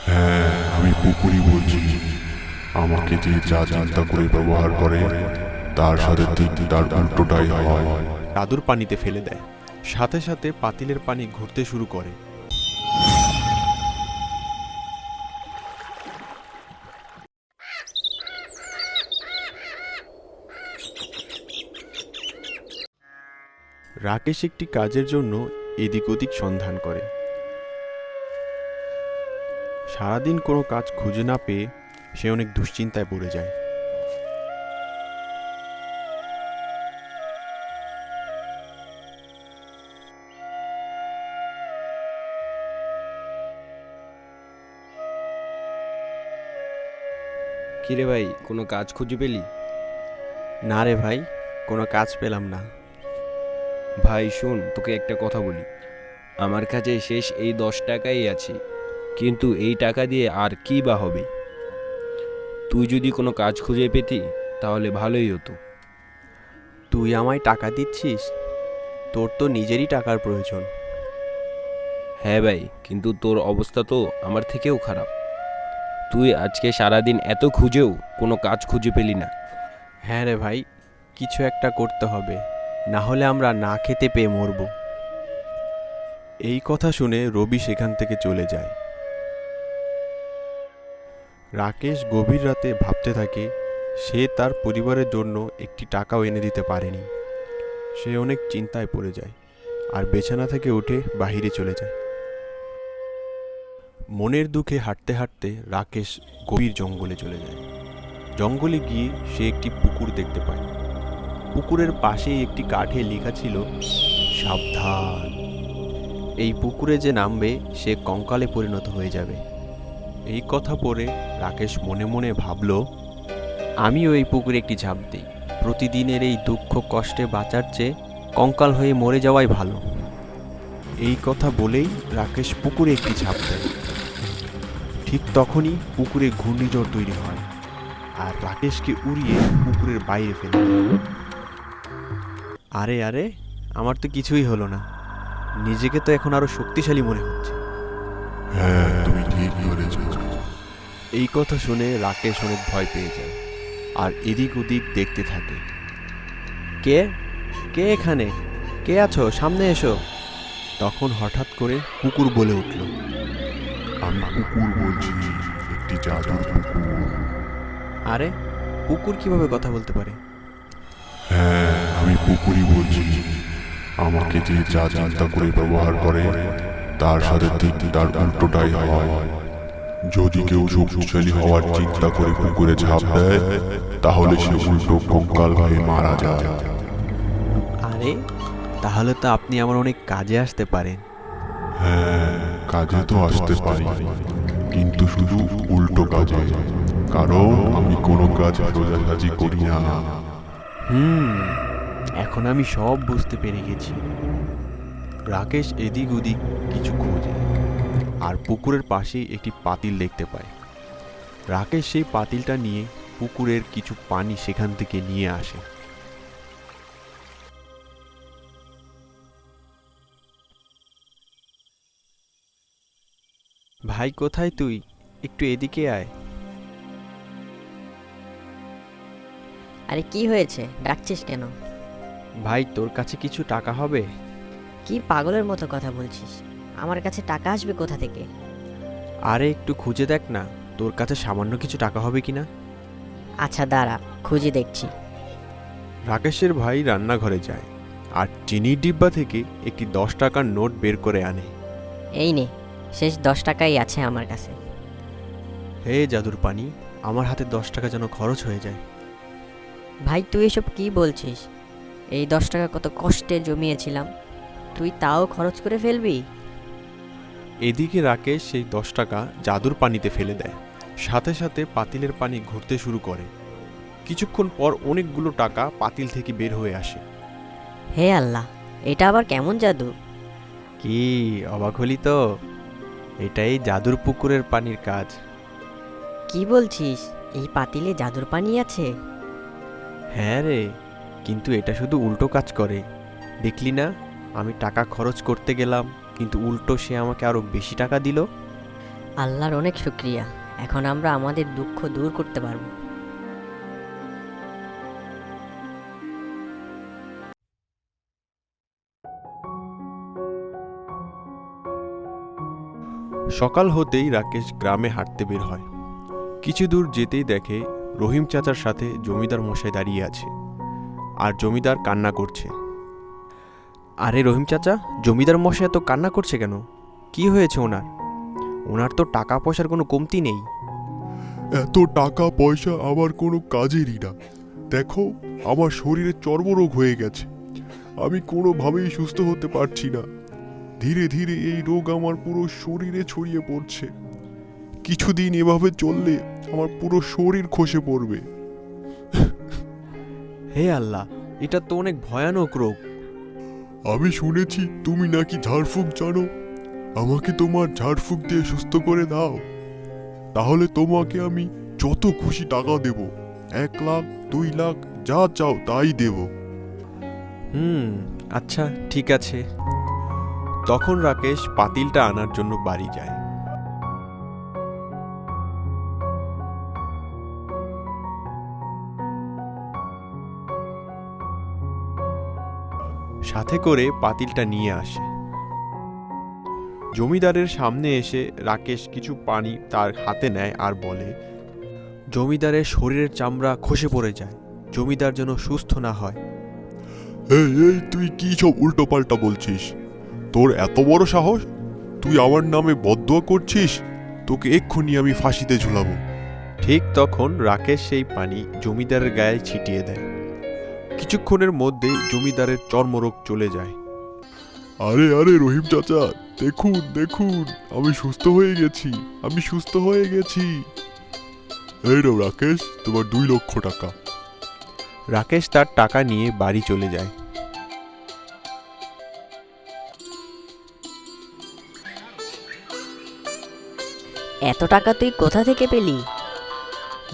হ্যাঁ, আমি পুকুরি বলছি। আমাকে যে যা চিন্তা করে ব্যবহার করে তার সাথে ঠিক তার উল্টোটাই হয়। দাদুর পানিতে ফেলে দেয়। সাথে সাথে পাতিলের পানি ঘুরতে শুরু করে। রাকেশ একটি কাজের জন্য এদিক ওদিক সন্ধান করে। সারাদিন কোনো কাজ খুঁজে না পেয়ে সে অনেক দুশ্চিন্তায় পড়ে যায়। কিরে ভাই, কোনো কাজ খুঁজে পেলি? না রে ভাই, কোনো কাজ পেলাম না। ভাই শোন, তোকে একটা কথা বলি। আমার কাছে শেষ এই 10 টাকাই আছে, কিন্তু এই টাকা দিয়ে আর কি বা হবে। তুই যদি কোনো কাজ খুঁজে পেতি তাহলে ভালোই হতো। তুই আমায় টাকা দিচ্ছিস? তোর তো নিজেরই টাকার প্রয়োজন। হ্যাঁ ভাই, কিন্তু তোর অবস্থা তো আমার থেকেও খারাপ। তুই আজকে সারাদিন এত খুঁজেও কোনো কাজ খুঁজে পেলি না। হ্যাঁ রে ভাই, কিছু একটা করতে হবে, না হলে আমরা না খেতে পেয়ে মরব। এই কথা শুনে রবি সেখান থেকে চলে যায়। রাকেশ গভীর রাতে ভাবতে থাকে সে তার পরিবারের জন্য একটি টাকাও এনে দিতে পারেনি। সে অনেক চিন্তায় পড়ে যায় আর বিছানা থেকে উঠে বাহিরে চলে যায়। মনের দুঃখে হাঁটতে হাঁটতে রাকেশ গভীর জঙ্গলে চলে যায়। জঙ্গলে গিয়ে সে একটি পুকুর দেখতে পায়। পুকুরের পাশেই একটি কাঠে লেখা ছিল, সাবধান, এই পুকুরে যে নামবে সে কঙ্কালে পরিণত হয়ে যাবে। এই কথা পড়ে রাকেশ মনে মনে ভাবল, আমিও এই পুকুরে একটি ঝাঁপ দিই। প্রতিদিনের এই দুঃখ কষ্টে বাঁচার চেয়ে কঙ্কাল হয়ে মরে যাওয়াই ভালো। এই কথা বলেই রাকেশ পুকুরে একটি ঝাঁপ দেয়। ঠিক তখনই পুকুরে ঘূর্ণিঝড় তৈরি হয় আর রাকেশকে উড়িয়ে পুকুরের বাইরে ফেলে দেয়। আরে আরে, আমার তো কিছুই হলো না। নিজেকে তো এখন আরো শক্তিশালী মনে হচ্ছে। হ্যাঁ, তুমি ঠিক বলেছ। এই কথা শুনে রাকেশ অনেক ভয় পেয়ে যায় আর এদিক ওদিক দেখতে থাকে। কে কে এখানে? কে আছো? সামনে এসো। তখন হঠাৎ করে কুকুর বলে উঠল, আমি পুকুর বলছি, একটি জাদুর পুকুর। আরে, কুকুর কিভাবে কথা বলতে পারে? হ্যাঁ, আমি পুকুরি বলছি। আমাকে যে যা চিন্তা করে ব্যবহার করে তার সাথে ঠিক তার উল্টোটাই হয়। যদি কেউ শক্তিশালী হওয়ার চিন্তা করে পুকুরে ঝাঁপ দেয় তাহলে সে উল্টো কঙ্কাল হয়ে মারা যায়। আরে, তাহলে তো আপনি আমার অনেক কাজে আসতে পারেন। হ্যাঁ, কাজে তো আসতে পারি, কিন্তু শুধু উল্টো কাজে। কারণ আমি কোনো কাজ সোজাসাজি করি না। এখন আমি সব বুঝতে পেরে গেছি। রাকেশ এদিক ওদিক কিছু খোঁজে আর পুকুরের পাশেই একটি পাতিল দেখতে পায়। রাকেশ সেই পাতিলটা নিয়ে পুকুরের কিছু পানি সেখান থেকে নিয়ে আসে। ভাই, কোথায় তুই? একটু এদিকে আয়। আরে কি হয়েছে, ডাকছিস কেন? ভাই, তোর কাছে কিছু টাকা হবে? কি পাগলের মতো কথা বলছিস? আমার কাছে টাকা আসবে কোথা থেকে? আরে একটু খুঁজে দেখ না, তোর কাছে সামান্য কিছু টাকা হবে কিনা। আচ্ছা দাঁড়া, খুঁজে দেখছি। রাকেশের ভাই রান্নাঘরে যায় আর চিনির ডিব্বা থেকে একটি 10 টাকার নোট বের করে আনে। এই নে, শেষ 10 টাকাই আছে আমার কাছে। হে জাদুর পানি, আমার হাতে 10 টাকা যেন খরচ হয়ে যায়। ভাই তুই এসব কি বলছিস? এই 10 টাকা কত কষ্টে জমিয়েছিলাম, তুই তাও খরচ করে ফেলবি? এদিকে রাকেশ সেই 10 টাকা জাদুর পানিতে ফেলে দেয়। সাথে সাথে পাতিলের পানি ঘুরতে শুরু করে। কিছুক্ষণ পর অনেকগুলো টাকা পাতিল থেকে বের হয়ে আসে। হে আল্লাহ, এটা আবার কেমন জাদু? কি অবাক হলি তো? এটাই জাদুর পুকুরের পানির কাজ। কি বলছিস? এই পাতিলে জাদুর পানি আছে? হ্যাঁ রে, কিন্তু এটা শুধু উল্টো কাজ করে। দেখলি না, আমি টাকা খরচ করতে গেলাম কিন্তু উল্টো সে আমাকে আরো বেশি টাকা দিল। আল্লাহর অনেক শুক্রিয়া, এখন আমরা আমাদের দুঃখ দূর করতে পারবো। সকাল হতেই রাকেশ গ্রামে হাঁটতে বের হয়। কিছু দূর যেতেই দেখে রহিম চাচার সাথে জমিদার মশাই দাঁড়িয়ে আছে, আর জমিদার কান্না করছে। আরে রহিম চাচা, জমিদার মশাই এত কান্না করছে কেন? কি হয়েছে ওনার? ওনার তো টাকা পয়সার কোনো কমতি নেই। এত টাকা পয়সা আমার কোনো কাজেরই না। দেখো, আমার শরীরে চর্মরোগ হয়ে গেছে, আমি কোনোভাবেই সুস্থ হতে পারছি না। ধীরে ধীরে এই রোগ আমার পুরো শরীরে ছড়িয়ে পড়ছে। কিছুদিন এভাবে চললে আমার পুরো শরীর খসে পড়বে। হে আল্লাহ, এটা তো অনেক ভয়ানক রোগ। আমি শুনেছি তুমি নাকি ঝাড়ফুঁক জানো। আমাকে তোমার ঝাড়ফুঁক দিয়ে সুস্থ করে দাও, তাহলে তোমাকে আমি যত খুশি টাকা দেব। 1 লাখ 2 লাখ যা চাও তাই দেব। আচ্ছা ঠিক আছে। তখন রাকেশ পাতিলটা আনার জন্য বাড়ি যায়। সাথে করে পাতিলটা নিয়ে আসে। জমিদারের সামনে এসে রাকেশ কিছু পানি তার হাতে নেয় আর বলে, জমিদারের শরীরের চামড়া খসে পড়ে যায়, জমিদার যেন সুস্থ না হয়। এই এই তুই কি সব উল্টো পাল্টা বলছিস? তোর এত বড় সাহস, তুই আমার নামে বদদোয়া করছিস? তোকে এক্ষুনি আমি ফাঁসিতে ঝুলাবো। ঠিক তখন রাকেশ সেই পানি জমিদারের গায়ে ছিটিয়ে দেয়। কিছুক্ষণের মধ্যেই জমিদারের চর্মরোগ চলে যায়। আরে আরে রহিম চাচা, দেখুন দেখুন, আমি সুস্থ হয়ে গেছি, আমি সুস্থ হয়ে গেছি। এই নাও রাকেশ, তোমার 2 লক্ষ টাকা। রাকেশ তার টাকা নিয়ে বাড়ি চলে যায়। এত টাকা তুই কোথা থেকে পেলি?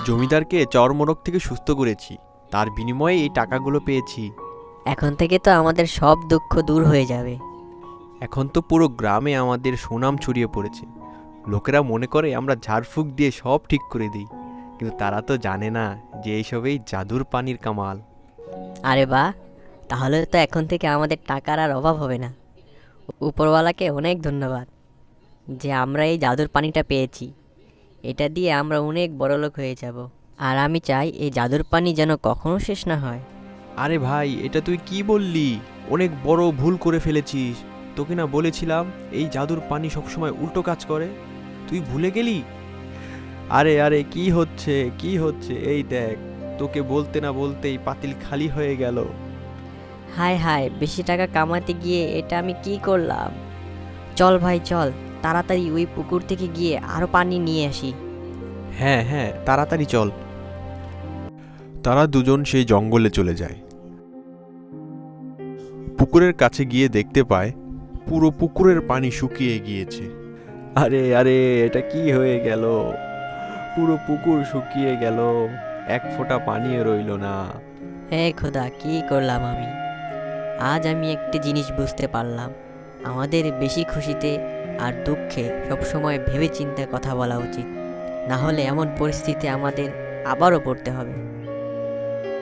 জমিদারকে চর্মরোগ থেকে সুস্থ করেছি, তার বিনিময়ে এই টাকাগুলো পেয়েছি। এখন থেকে তো আমাদের সব দুঃখ দূর হয়ে যাবে। এখন তো পুরো গ্রামে আমাদের সুনাম ছড়িয়ে পড়েছে। লোকেরা মনে করে আমরা ঝাড়ফুঁক দিয়ে সব ঠিক করে দিই, কিন্তু তারা তো জানে না যে এইসবেই জাদুর পানির কামাল। আরে বাহ, তাহলে তো এখন থেকে আমাদের টাকার আর অভাব হবে না। উপরওয়ালাকে অনেক ধন্যবাদ যে আমরা এই জাদুর পানিটা পেয়েছি। এটা দিয়ে আমরা অনেক বড়লোক হয়ে যাব। আর আমি চাই এই জাদুর পানি যেন কখনো শেষ না হয়। আরে ভাই, এটা তুই কি বললি? অনেক বড় ভুল করে ফেলেছিস। তোকে না বলেছিলাম এই জাদুর পানি সবসময় উল্টো কাজ করে? তুই ভুলে গেলি? আরে আরে কি হচ্ছে কি হচ্ছে, এই দেখ, তোকে বলতে না বলতেই পাতিল খালি হয়ে গেল। হায় হায়, বেশি টাকা কামাতে গিয়ে এটা আমি কি করলাম? চল ভাই চল, তাড়াতাড়ি ওই পুকুর থেকে গিয়ে আরো পানি নিয়ে আসি। হ্যাঁ হ্যাঁ, তাড়াতাড়ি চল। তারা দুজন সেই জঙ্গলে চলে যায়। পুকুরের কাছে গিয়ে দেখতে পায় পুরো পুকুরের পানি শুকিয়ে গিয়েছে। আরে আরে, এটা কি হয়ে গেল? পুরো পুকুর শুকিয়ে গেল, 1 ফোঁটা পানিও রইল না। হে খোদা, কি করলাম আমি? আজ আমি একটি জিনিস বুঝতে পারলাম, আমাদের বেশি খুশিতে আর দুঃখে সবসময় ভেবে চিন্তে কথা বলা উচিত, না হলে এমন পরিস্থিতি আমাদের আবারও পড়তে হবে।